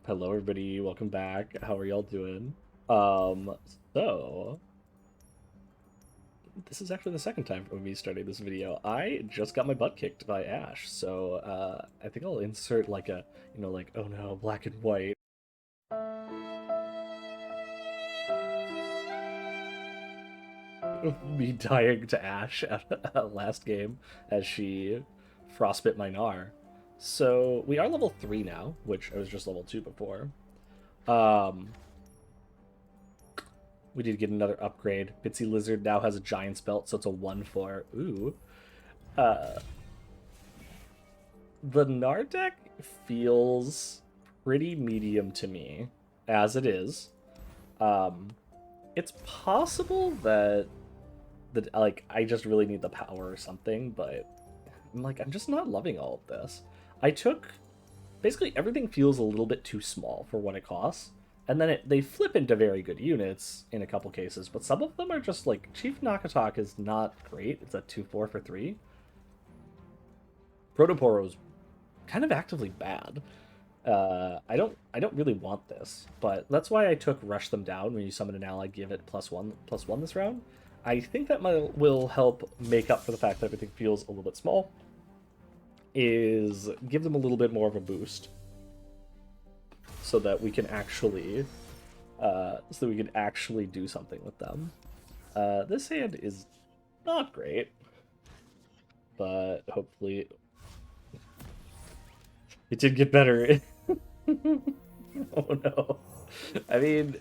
Hello everybody, welcome back. How are y'all doing? Um, so this is actually the second time for me starting this video. I just got my butt kicked by Ash, so I think I'll insert like a, like, oh no, black and white. Me dying to Ash at last game as she frostbit my Gnar. So we are level 3 now, which I was just level 2 before. Um, We did get another upgrade. Bitsy Lizard now has a Giant's Belt, so it's a 1-4. Ooh. Uh, the Gnar deck feels pretty medium to me, as it is. Um, it's possible that like I just really need the power or something, but I'm just not loving all of this. I took basically everything feels a little bit too small for what it costs. And then they flip into very good units in a couple cases, but some of them are just like Chief Nakatok is not great. It's a 2-4 for 3. Protoporo's kind of actively bad. I don't really want this, but that's why I took Rush Them Down. When you summon an ally, give it +1/+1 this round. I think that will help make up for the fact that everything feels a little bit small. Is give them a little bit more of a boost, so that we can actually do something with them. This hand is not great, but hopefully it did get better. Oh no. I mean,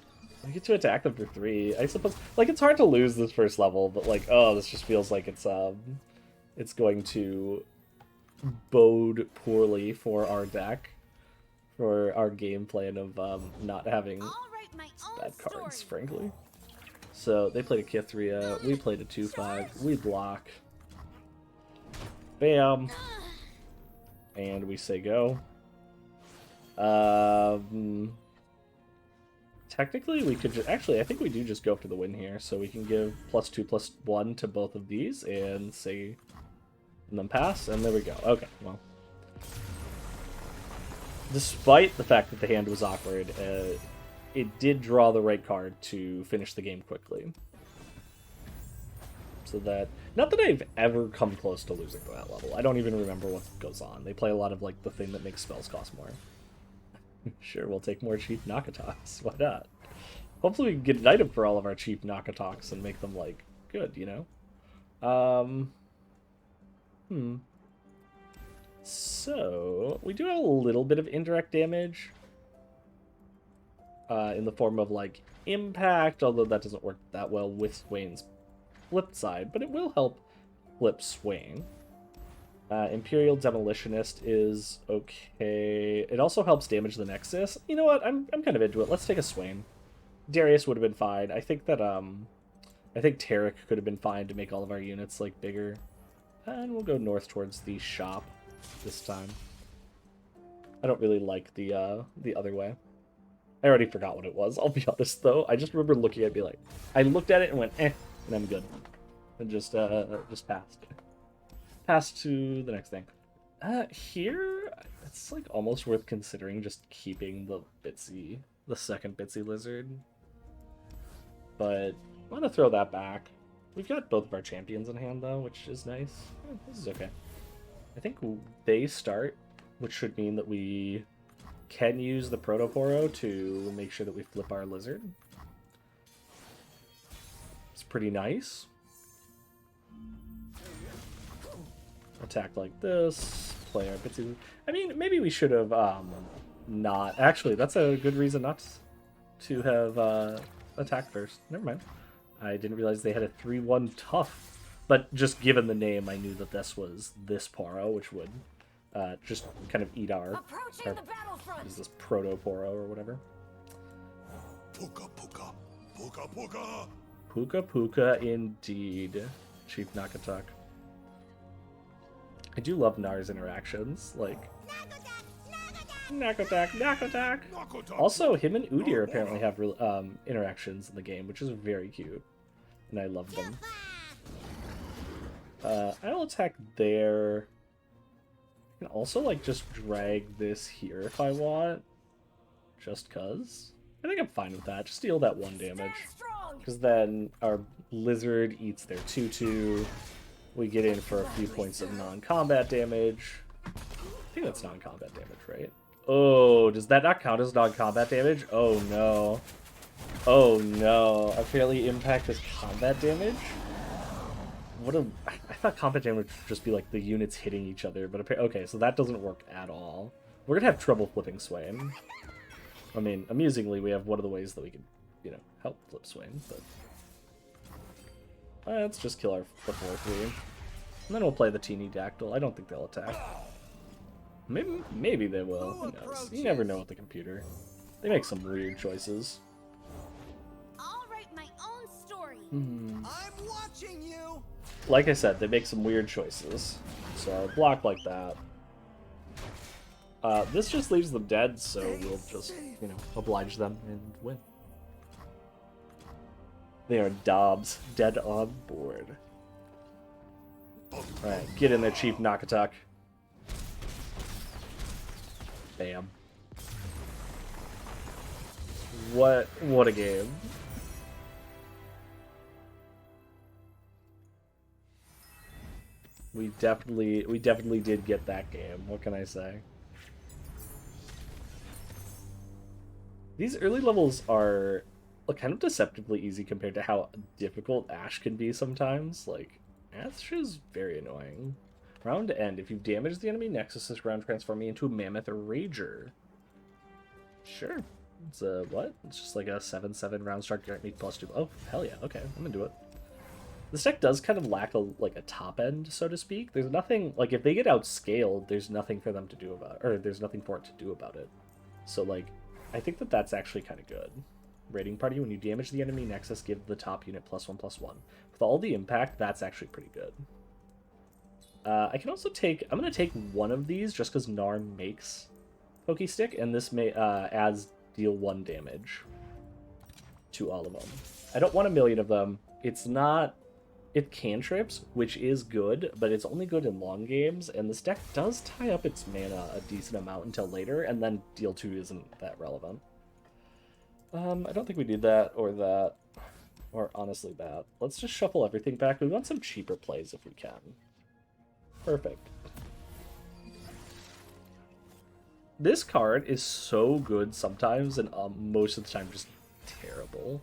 we get to attack them for 3. I suppose, like, it's hard to lose this first level, but like, oh, this just feels like it's going to bode poorly for our deck, for our game plan of not having bad cards, frankly. So they played a Kithria, we played a 2-5, we block. Bam. And we say go. Technically, we could actually, I think we do just go for the win here, so we can give +2/+1 to both of these and say, and then pass, and there we go. Okay, well. Despite the fact that the hand was awkward, it did draw the right card to finish the game quickly. So that, not that I've ever come close to losing to that level. I don't even remember what goes on. They play a lot of like the thing that makes spells cost more. Sure, we'll take more cheap Nakatoks. Why not? Hopefully we can get an item for all of our cheap Nakatoks and make them like good, you know? So we do have a little bit of indirect damage. In the form of like impact, although that doesn't work that well with Swain's flip side, but it will help flip Swain. Imperial Demolitionist is okay. It also helps damage the Nexus. You know what? I'm kind of into it. Let's take a Swain. Darius would have been fine. I think that I think Tarek could have been fine to make all of our units like bigger. And we'll go north towards the shop this time. I don't really like the other way. I already forgot what it was, I'll be honest, though. I just remember looking at it and be like, I looked at it and went, eh, and I'm good. And just passed. Passed to the next thing. Here, it's like almost worth considering just keeping the second Bitsy Lizard. But I'm gonna throw that back. We've got both of our champions in hand, though, which is nice. This is okay. I think they start, which should mean that we can use the Protoporo to make sure that we flip our Lizard. It's pretty nice. Attack like this, play our Bitsy. I mean, maybe we should have not. Actually, that's a good reason not to have attacked first. Never mind. I didn't realize they had a 3-1 tough. But just given the name, I knew that this was this Poro, which would just kind of eat our is this Proto-Poro or whatever. Puka puka, puka puka. Puka puka indeed, Chief Nakatok. I do love Gnar's interactions, like Nakatak, Nakatak. Also, him and Udyr apparently have interactions in the game, which is very cute, and I love them. I'll attack there. I can also like just drag this here if I want. just cuz. I think I'm fine with that. Just deal that 1 damage. Stand strong. Because then our lizard eats their 2/2. We get in for a few points of non-combat damage. I think that's non-combat damage, right? Oh, does that not count as non-combat damage? Oh no. Oh no. Apparently impact is combat damage? I thought combat damage would just be like the units hitting each other, but okay, so that doesn't work at all. We're gonna have trouble flipping Swain. I mean, amusingly, we have one of the ways that we can, you know, help flip Swain, but... let's just kill the 4/3. And then we'll play the teeny dactyl. I don't think they'll attack. Maybe they will. Who knows? You never know with the computer. They make some weird choices. I'll write my own story. I'm watching you. Like I said, they make some weird choices. So block like that. This just leaves them dead, so we'll just, you know, oblige them and win. They are Dobbs, dead on board. Alright, get in there, Chief Nakatak. Bam. What a game. We definitely did get that game. What can I say? These early levels are kind of deceptively easy compared to how difficult Ash can be sometimes. Like, Ash is very annoying. Round end. If you've damaged the enemy nexus this round, transform me into a mammoth or rager. Sure. It's a what? It's just like a 7/7 round start, grant me +2. Oh, hell yeah. Okay, I'm into it. This deck does kind of lack a top end, so to speak. There's nothing, like, if they get outscaled, there's nothing for them to do about it, or there's nothing for it to do about it. So, like, I think that that's actually kind of good. Raiding party, when you damage the enemy nexus, give the top unit +1/+1. With all the impact, that's actually pretty good. I can also take, I'm going to take one of these just because Gnar makes Pokey Stick, and this may adds deal 1 damage to all of them. I don't want a million of them. It's not, it cantrips, which is good, but it's only good in long games, and this deck does tie up its mana a decent amount until later, and then deal 2 isn't that relevant. I don't think we need that, or honestly that. Let's just shuffle everything back. We want some cheaper plays if we can. Perfect. This card is so good sometimes, and most of the time just terrible.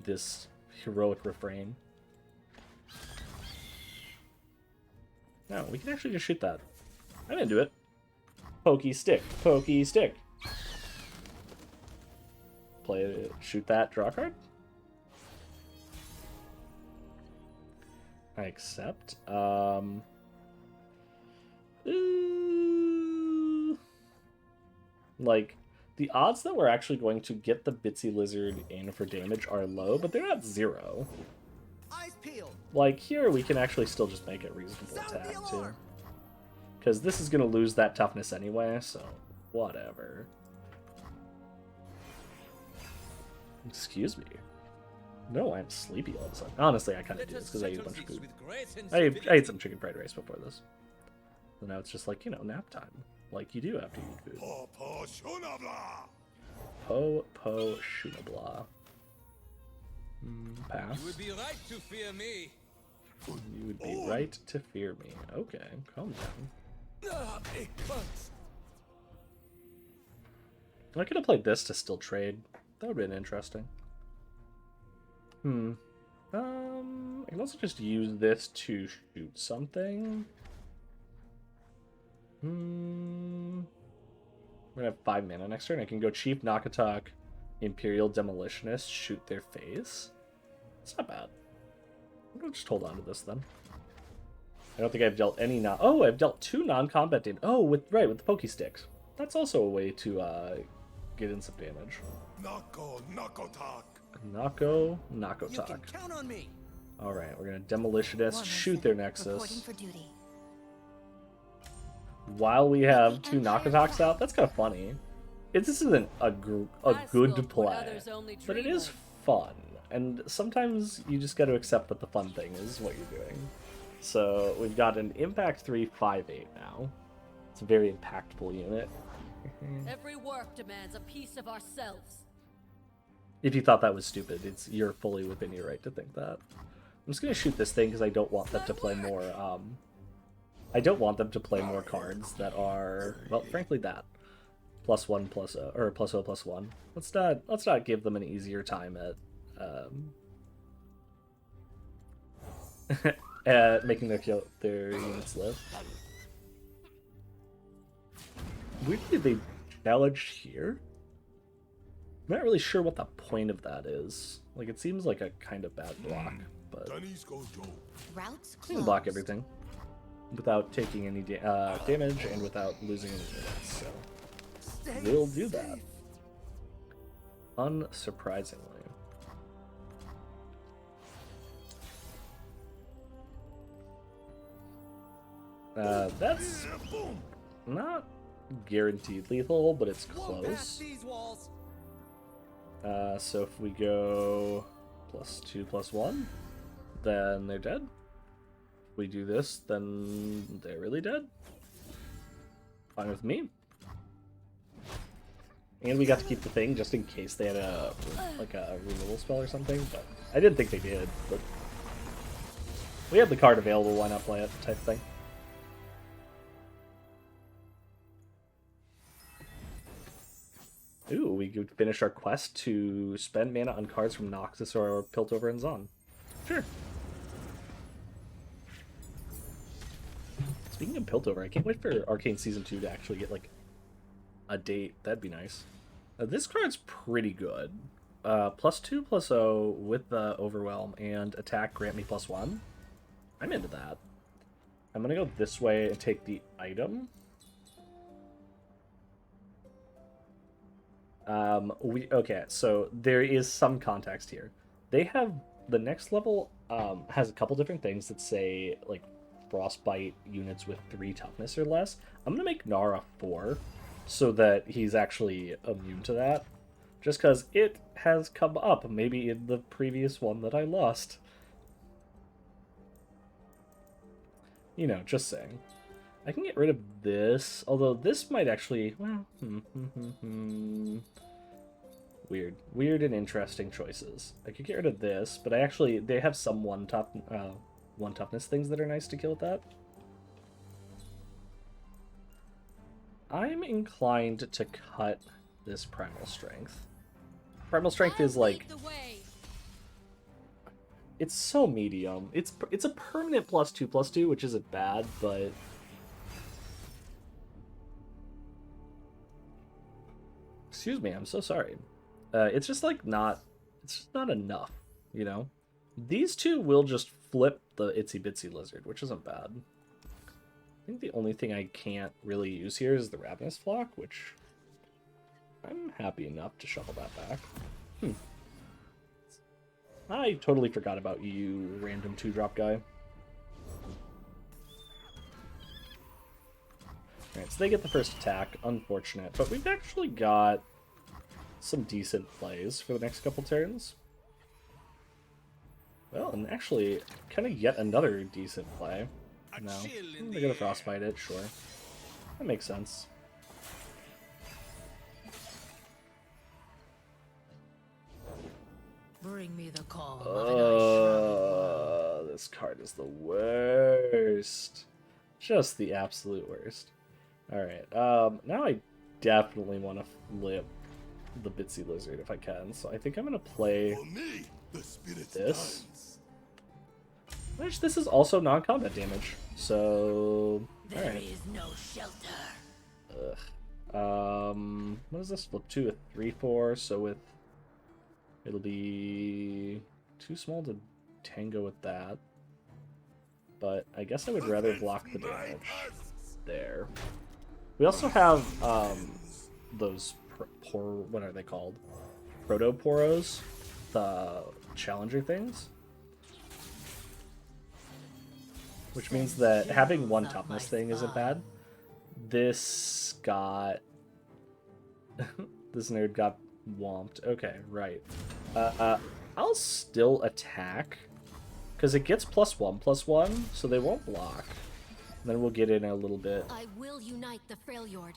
This heroic refrain. No, we can actually just shoot that. I'm into it. Pokey stick, pokey stick. Play it, shoot that, draw a card. I accept. Like, the odds that we're actually going to get the Bitsy Lizard in for damage are low, but they're not 0. Eyes peeled. Like, here we can actually still just make it reasonable attack, too. Because this is going to lose that toughness anyway, so whatever. Excuse me. No, I'm sleepy all of a sudden. Honestly, I kind of do this because I ate a bunch of food. I ate some chicken fried rice before this. So now it's just like, you know, nap time. Like you do after you eat food. Po shunabla. Po shunabla. Pass. You would be right to fear me. You would be right to fear me. Okay, calm down. It hurts. I could have played this to still trade. That would have been interesting. I can also just use this to shoot something. We're gonna have 5 mana next turn. I can go Chief Nakatak, Imperial Demolitionist, shoot their face. It's not bad. I'm gonna just hold on to this then. I don't think I've dealt any oh, I've dealt 2 non-combat damage. Oh, with the Pokey Sticks. That's also a way to get in some damage. Nakotak. You can Nakotak. count on me. Alright, we're gonna Demolitionist, shoot their Nexus. Reporting for duty. While we have 2 Nakatoks out, that's kind of funny. This isn't a good play, but it is fun. And sometimes you just got to accept that the fun thing is what you're doing. So we've got an Impact 3 5/8 now. It's a very impactful unit. Every work demands a piece of ourselves. If you thought that was stupid, you're fully within your right to think that. I'm just gonna shoot this thing because I don't want them to play more. I don't want them to play more cards that are, well, frankly, that +1 +0 or +0 +1. Let's not give them an easier time at making their units live. Weirdly, they challenged here. I'm not really sure what the point of that is. Like, it seems like a kind of bad block, but Dunny's go Joe. Routes you can block closed. everything without taking any damage and without losing any units. So we'll do that. Unsurprisingly. That's not guaranteed lethal, but it's Won't pass close. these walls. So if we go +2 +1, then they're dead. If we do this, then they're really dead. Fine with me. And we got to keep the thing just in case they had a removal spell or something, but I didn't think they did, but we had the card available, why not play it, type thing. Ooh, we could finish our quest to spend mana on cards from Noxus or Piltover and Zon. Sure. Speaking of Piltover, I can't wait for Arcane Season 2 to actually get, like, a date. That'd be nice. This card's pretty good. +2 +0 with the Overwhelm and attack grant me +1. I'm into that. I'm gonna go this way and take the item. Okay, so there is some context here. They have the next level has a couple different things that say like frostbite units with 3 toughness or less. I'm gonna make Gnar a 4 so that he's actually immune to that. Just because it has come up maybe in the previous one that I lost. You know, just saying. I can get rid of this, although this might actually, well, weird and interesting choices. I could get rid of this, but they have some one toughness things that are nice to kill with that. I'm inclined to cut this Primal Strength. Primal Strength is like, it's so medium. It's a permanent +2/+2, which isn't bad, but excuse me, I'm so sorry. It's just like it's just not enough, you know? These two will just flip the Itsy Bitsy Lizard, which isn't bad. I think the only thing I can't really use here is the Ravenous Flock, which I'm happy enough to shuffle that back. I totally forgot about you, random 2-drop guy. Alright, so they get the first attack. Unfortunate. But we've actually got some decent plays for the next couple turns. Well, and actually, kind of yet another decent play. No. They're gonna frostbite it, sure. That makes sense. Bring me the calm of an ice-shrouded This card is the worst. Just the absolute worst. Alright, now I definitely want to flip the Bitsy Lizard if I can, so I think I'm going to play For me, the spirit this. dies. Which, this is also non-combat damage, so... There Alright. is no shelter. What is this? Flip 2 with 3/4, so with... It'll be too small to tango with that. But I guess I would rather block the damage. There. We also have those what are they called? Proto-Poros, the challenger things. Which means that having one toughness thing isn't bad. This got... this nerd got whomped. Okay, right. I'll still attack. Because it gets +1/+1, so they won't block. And then we'll get in a little bit. I will unite the Freljord.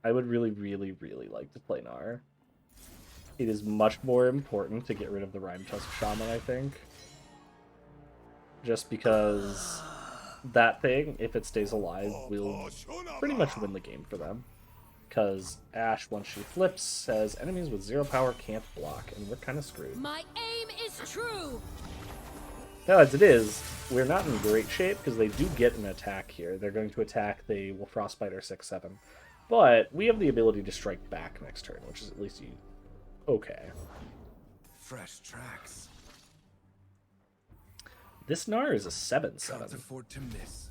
I would really, really, really like to play Gnar. It is much more important to get rid of the Rhyme Tusk Shaman, I think. Just because that thing, if it stays alive, will pretty much win the game for them. Because Ashe, once she flips, says enemies with 0 power can't block, and we're kind of screwed. My aim is true. Now, as it is, we're not in great shape because they do get an attack here. They're going to attack, they will Frostbite our 6-7. But we have the ability to strike back next turn, which is at least okay. Fresh tracks. This Gnar is a Can't 7-7. afford to miss.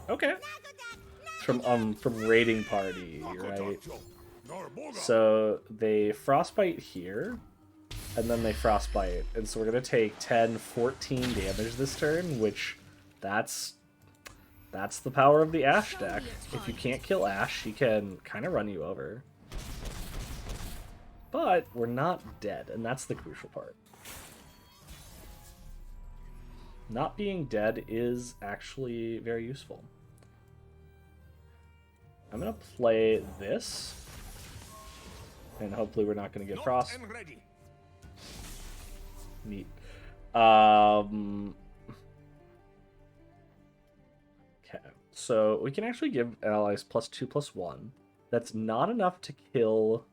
Okay. From Raiding Party, right? So they Frostbite here, and then they Frostbite, and so we're gonna take 10, 14 damage this turn, which that's the power of the Ashe deck. If you can't kill Ashe, she can kind of run you over. But we're not dead, and that's the crucial part. Not being dead is actually very useful. I'm gonna play this, and hopefully we're not gonna get frost. Neat. Okay, so we can actually give allies +2/+1. That's not enough to kill.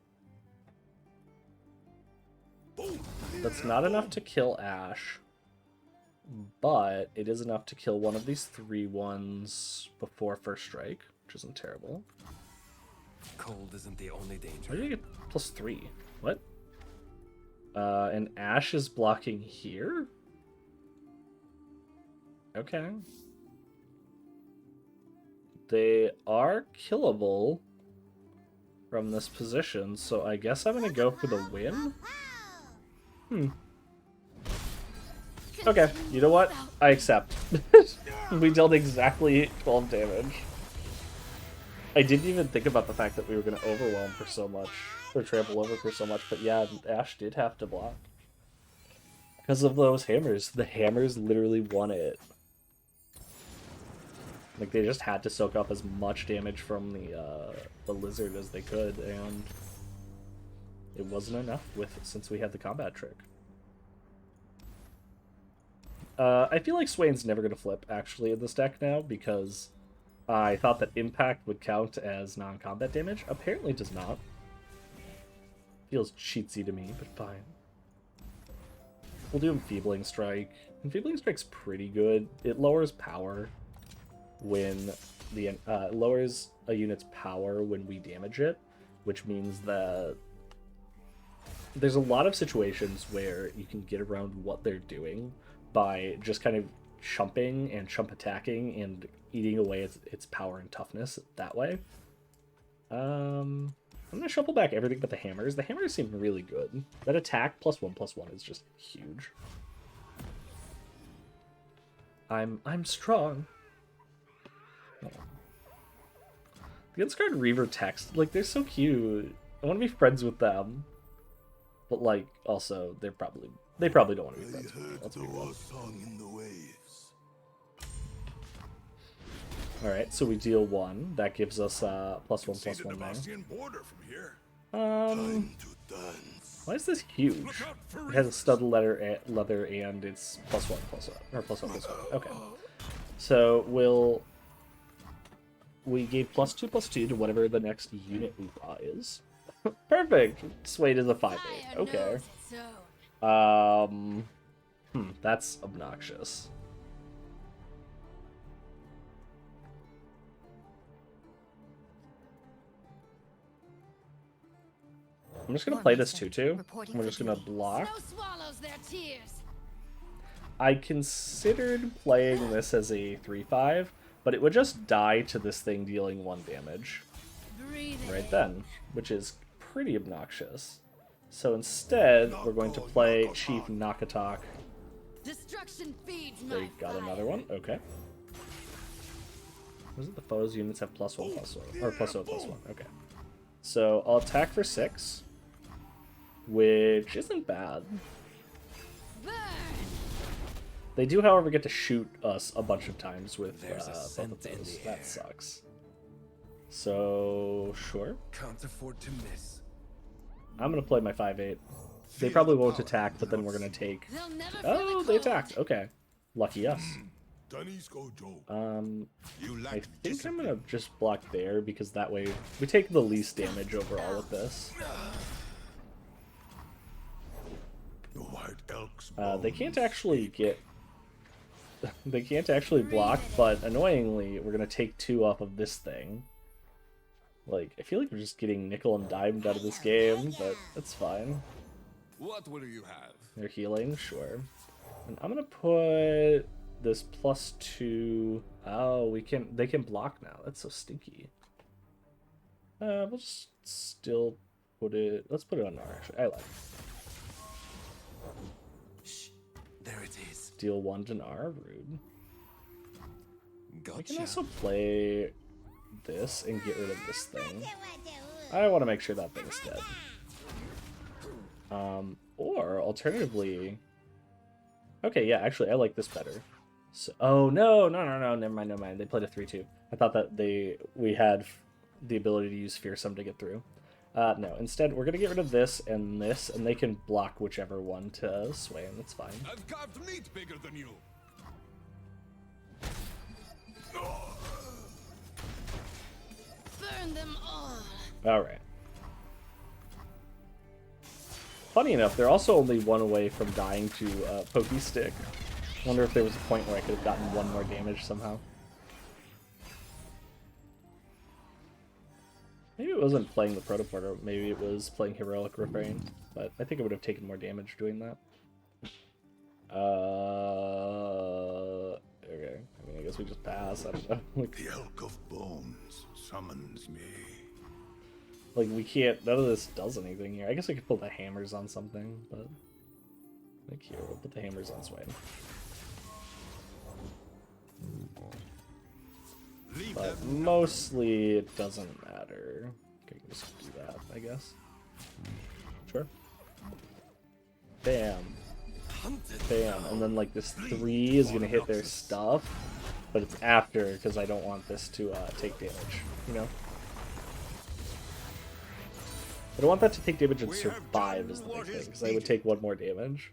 That's not enough to kill Ashe, but it is enough to kill one of these 3/1s before first strike, which isn't terrible. Cold isn't the only danger. Why do you get +3? What? And Ashe is blocking here? Okay. They are killable from this position, so I guess I'm gonna go for the win? Okay, you know what? I accept. We dealt exactly 12 damage. I didn't even think about the fact that we were going to overwhelm for so much, or trample over for so much, but yeah, Ashe did have to block. Because of those hammers. The hammers literally won it. Like, they just had to soak up as much damage from the lizard as they could, and it wasn't enough since we had the combat trick. I feel like Swain's never going to flip, actually, in this deck now, because I thought that Impact would count as non-combat damage. Apparently does not. Feels cheatsy to me, but fine. We'll do Enfeebling Strike. Enfeebling Strike's pretty good. It lowers power when lowers a unit's power when we damage it, which means that there's a lot of situations where you can get around what they're doing by just kind of chumping and chump attacking and eating away its power and toughness that way. I'm gonna shuffle back everything but the hammers. The hammers seem really good. That attack +1/+1 is just huge. I'm strong. Oh. The Unscarred Reaver text, like, they're so cute. I want to be friends with them, but like also they probably don't want to be friends with me. Let's be real. Alright, so we deal 1. That gives us +1/+1 there. Why is this huge? It has a stud leather and it's +1/+1 or +1/+1. Okay. So we gave +2/+2 to whatever the next unit we draw is. Perfect. Swayed is a 5/8. Okay. That's obnoxious. I'm just gonna play this 2/2. We're just gonna block. I considered playing this as a 3/5, but it would just die to this thing dealing 1 damage right then, which is pretty obnoxious. So instead, we're going to play Chief Nakatak. They got another one. Okay. Was it the foes units have +1/+1 or +0/+1? Okay. So I'll attack for 6. Which isn't bad. They do, however, get to shoot us a bunch of times with both of those. That sucks. So, sure. Can't afford to miss. I'm going to play my 5/8. They probably won't attack, but then we're going to take... They'll never feel Oh, the they cold. attacked. Okay. Lucky us. You I lack think I'm going to just block there, because that way we take the least damage overall with this. the white elk's They can't bones actually speak. get... They can't actually block, but annoyingly, we're going to take 2 off of this thing. Like, I feel like we're just getting nickel and dimed out of this game, but that's fine. What will you have? They're healing, sure. And I'm gonna put this +2. Oh, they can block now. That's so stinky. We'll just still put it. Let's put it on Gnar, actually. I like it. Shh. There it is. Deal 1 to Gnar, rude. We Gotcha. can also play this and get rid of this thing. I want to make sure that thing's dead. Or alternatively, okay, yeah, actually, I like this better. So, oh no, never mind. They played a 3/2. I thought that we had the ability to use Fearsome to get through. No, instead, we're gonna get rid of this, and they can block whichever one to sway, and that's fine. I've carved meat bigger than you. Burn them all. All right. Funny enough, they're also only 1 away from dying to Pokey Stick. Wonder if there was a point where I could have gotten 1 more damage somehow. Maybe it wasn't playing the Protoporter, maybe it was playing Heroic Refrain, but I think it would have taken more damage doing that. Okay. I mean, I guess we just pass. I don't know. The elk of bones summons me. Like, we can't... None of this does anything here. I guess I could put the hammers on something, but... Like, here, we'll put the hammers on Swain. Leave But them mostly, it doesn't matter. I can just do that, I guess. Sure. Bam. Bam. And then, like, this 3 is gonna hit their stuff, but it's after, because I don't want this to take damage, you know? I don't want that to take damage and survive is the big thing, because I would take 1 more damage.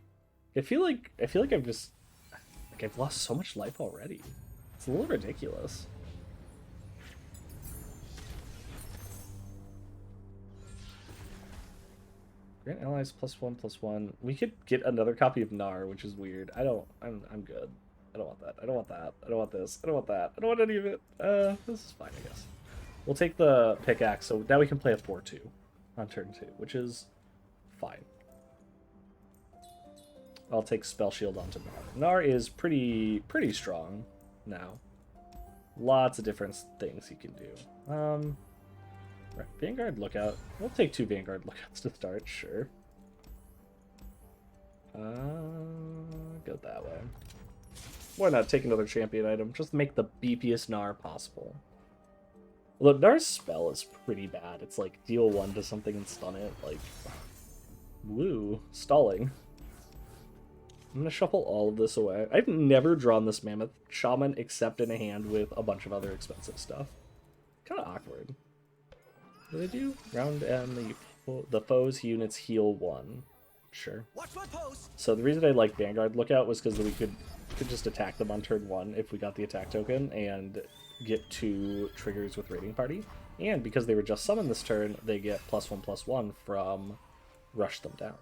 I feel like I've just... Like, I've lost so much life already. It's a little ridiculous. Grant allies +1/+1. We could get another copy of Gnar, which is weird. I'm good. I don't want that. I don't want that. I don't want this. I don't want that. I don't want any of it. This is fine, I guess. We'll take the pickaxe, so now we can play a 4/2 on turn 2, which is fine. I'll take Spell Shield onto Gnar. Gnar is pretty strong now. Lots of different things he can do. Right, Vanguard Lookout. We'll take 2 Vanguard Lookouts to start, sure. Go that way. Why not take another champion item? Just make the beepiest Gnar possible. Although Gnar's spell is pretty bad. It's like deal 1 to something and stun it. Like, woo, stalling. I'm gonna shuffle all of this away. I've never drawn this Mammoth Shaman except in a hand with a bunch of other expensive stuff. Kind of awkward. What do they do? Round end, the foe's units heal 1. Sure. Watch my post. So the reason I like Vanguard Lookout was because we could just attack them on turn 1 if we got the attack token and get 2 triggers with Raiding Party. And because they were just summoned this turn, they get +1/+1 from Rush Them Down.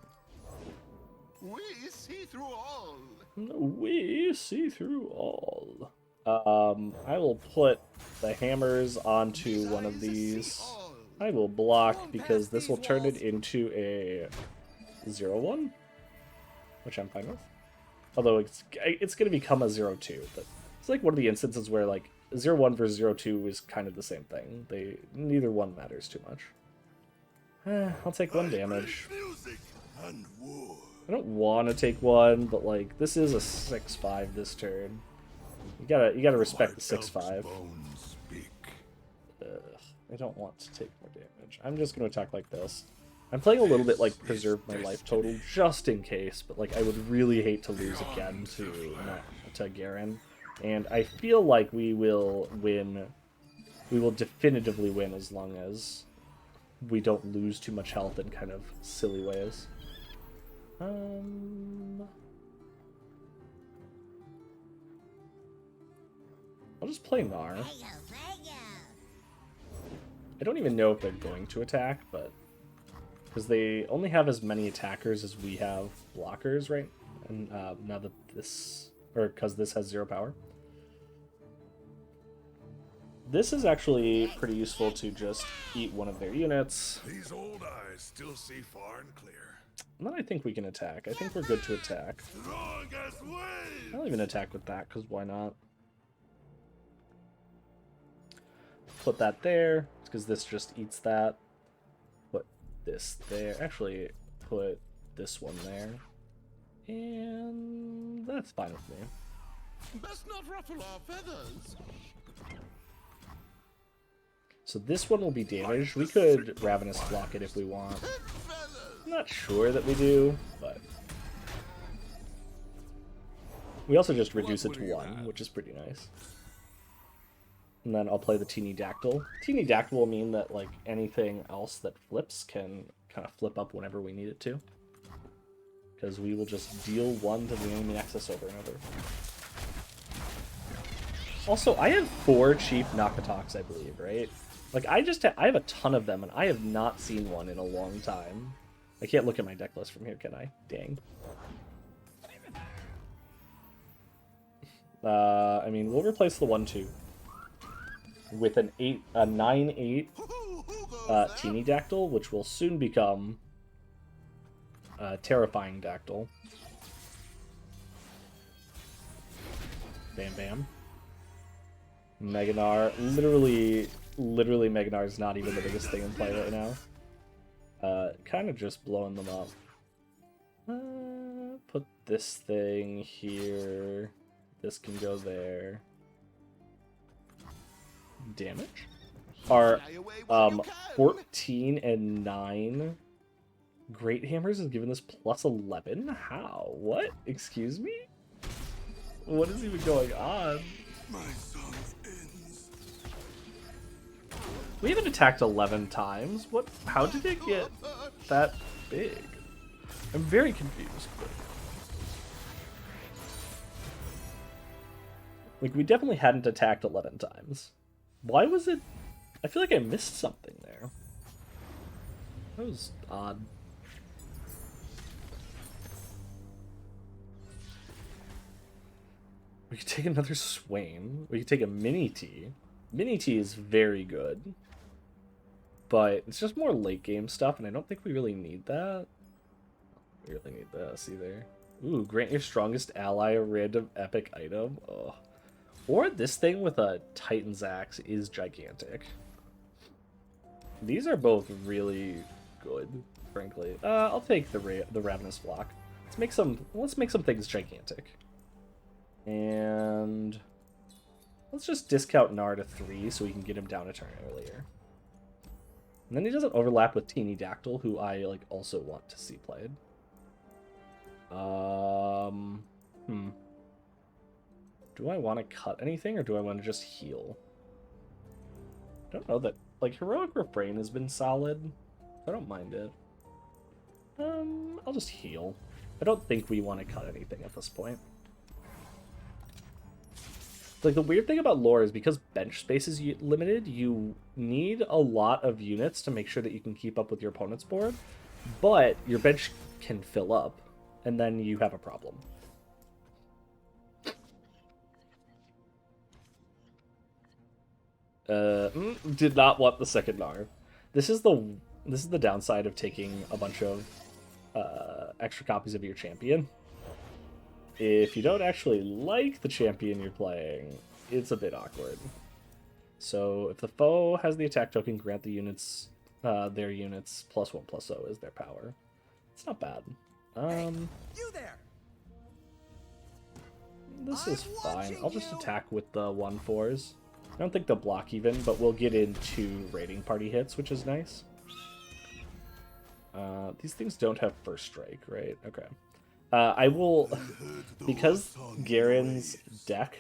We see through all. We see through all. I will put the hammers onto one of these. I will block because this will turn it into a 0/1, which I'm fine with. Although it's going to become a 0/2, but it's like one of the instances where like 0/1 versus 0/2 is kind of the same thing. Neither one matters too much. I'll take 1 damage. Music and war. I don't want to take 1, but like this is a 6/5 this turn. You gotta respect the 6/5. Bones speak. I don't want to take more damage. I'm just gonna attack like this. I'm playing a little bit like preserve my life total just in case, but like I would really hate to lose again to Garen, and I feel like we will win we will definitively win as long as we don't lose too much health in kind of silly ways. I'll just play Gnar. I don't even know if they're going to attack, but because they only have as many attackers as we have blockers, right? And now that this, or because this has 0 power. This is actually pretty useful to just eat one of their units. These old eyes still see far and clear. And then I think we can attack. I think we're good to attack. Strongest way. I'll even attack with that, because why not? Put that there, because this just eats that. Put this there. Actually, put this one there. And that's fine with me. Best not ruffle our feathers. So this one will be damaged. We could Ravenous block it if we want. I'm not sure that we do, but... We also just reduce it to 1, which is pretty nice. And then I'll play the Teeny Dactyl. Teeny Dactyl will mean that like anything else that flips can kind of flip up whenever we need it to. Because we will just deal 1 to the enemy nexus over and over. Also, I have 4 cheap Nakatoks, I believe, right? Like, I have a ton of them, and I have not seen one in a long time. I can't look at my deck list from here, can I? Dang. I mean, we'll replace the 1-2 with a 9-8 Teeny Dactyl, which will soon become Terrifying Dactyl. Bam bam. Mega Gnar, literally Mega Gnar is not even the biggest thing in play right now. Kind of just blowing them up. Put this thing here. This can go there. Damage? Our 14 and 9 Great Hammers is giving this plus 11? How? What? Excuse me? What is even going on? My son's ends. We haven't attacked 11 times. What? How did it get that big? I'm very confused. Like, we definitely hadn't attacked 11 times. Why was it... I feel like I missed something there. That was odd. We could take another Swain. We could take a Mini T. Mini T is very good. But it's just more late game stuff, and I don't think we really need that. We really need this either. Ooh, grant your strongest ally a random epic item. Ugh. Or this thing with a Titan's Axe is gigantic. These are both really good, frankly. I'll take the Ravenous block. Let's make some things gigantic. And let's just discount Gnar to 3 so we can get him down a turn earlier. And then he doesn't overlap with Teeny Dactyl, who I like also want to see played. Do I want to cut anything, or do I want to just heal? I don't know that... Like, Heroic Refrain has been solid. I don't mind it. I'll just heal. I don't think we want to cut anything at this point. Like, the weird thing about lore is because bench space is limited, you need a lot of units to make sure that you can keep up with your opponent's board, but your bench can fill up, and then you have a problem. Did not want the second Gnar. This is the downside of taking a bunch of extra copies of your champion. If you don't actually like the champion you're playing, it's a bit awkward. So if the foe has the attack token, grant the units their units +1/+0 is their power. It's not bad. You there? This is fine. I'll just attack with the 1/4s. I don't think they'll block even, but we'll get into raiding party hits, which is nice. These things don't have first strike, right? Okay. I will, because Garen's deck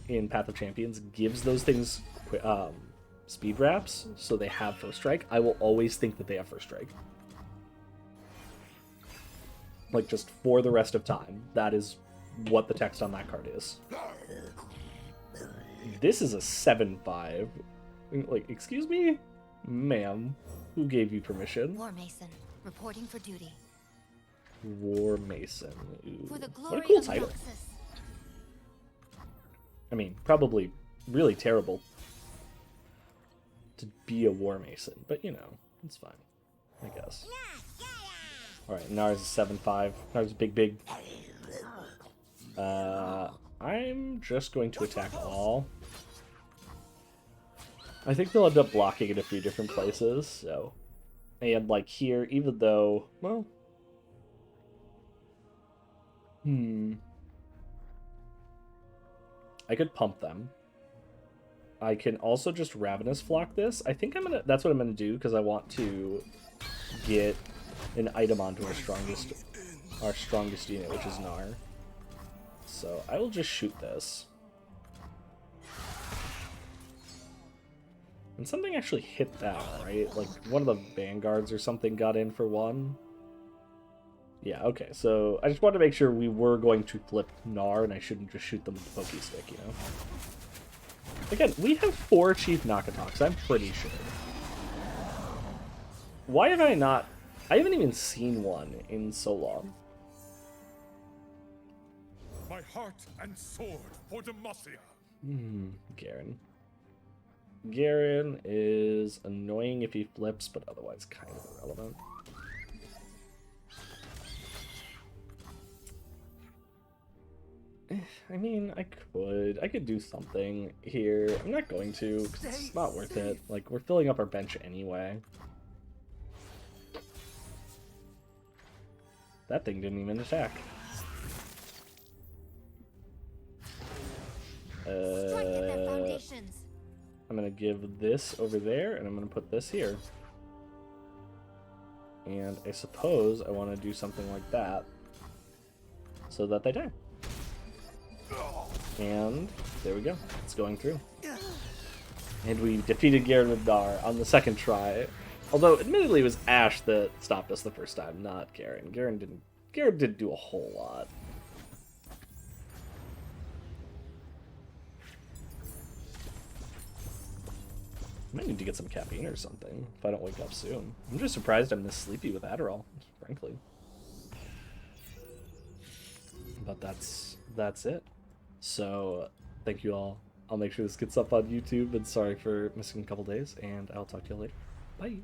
in Path of Champions gives those things speed wraps, so they have first strike, I will always think that they have first strike. Like, just for the rest of time. That is what the text on that card is. This is a 7/5. Like, excuse me? Ma'am, who gave you permission? War Mason, reporting for duty. War Mason. Ooh, For the what glory a cool of title. Noxus. I mean, probably really terrible to be a War Mason, but you know, it's fine, I guess. Alright, Gnar's a 7/5. Gnar's big. I'm just going to attack all. I think they'll end up blocking in a few different places, so... And, like, here, even though... Well... I could pump them. I can also just Ravenous Flock this. I think that's what I'm gonna do, because I want to get an item onto our strongest unit, which is Gnar. So I will just shoot this. And something actually hit that, right? Like, one of the Vanguards or something got in for one. Yeah, okay, so I just wanted to make sure we were going to flip Gnar, and I shouldn't just shoot them with the Pokey Stick, you know? Again, we have 4 Chief Knockatoks, I'm pretty sure. Why have I not... I haven't even seen one in so long. My heart and sword for Demacia. Garen. Garen is annoying if he flips, but otherwise kind of irrelevant. I mean, I could do something here. I'm not going to, because it's not worth it. Like, we're filling up our bench anyway. That thing didn't even attack. I'm gonna give this over there, and I'm gonna put this here. And I suppose I want to do something like that, so that they die. And there we go. It's going through. And we defeated Garen with Gnar on the second try. Although, admittedly, it was Ashe that stopped us the first time, not Garen. Garen didn't do a whole lot. I might need to get some caffeine or something if I don't wake up soon. I'm just surprised I'm this sleepy with Adderall, frankly. But that's it. So, thank you all. I'll make sure this gets up on YouTube, and sorry for missing a couple days, and I'll talk to you later. Bye!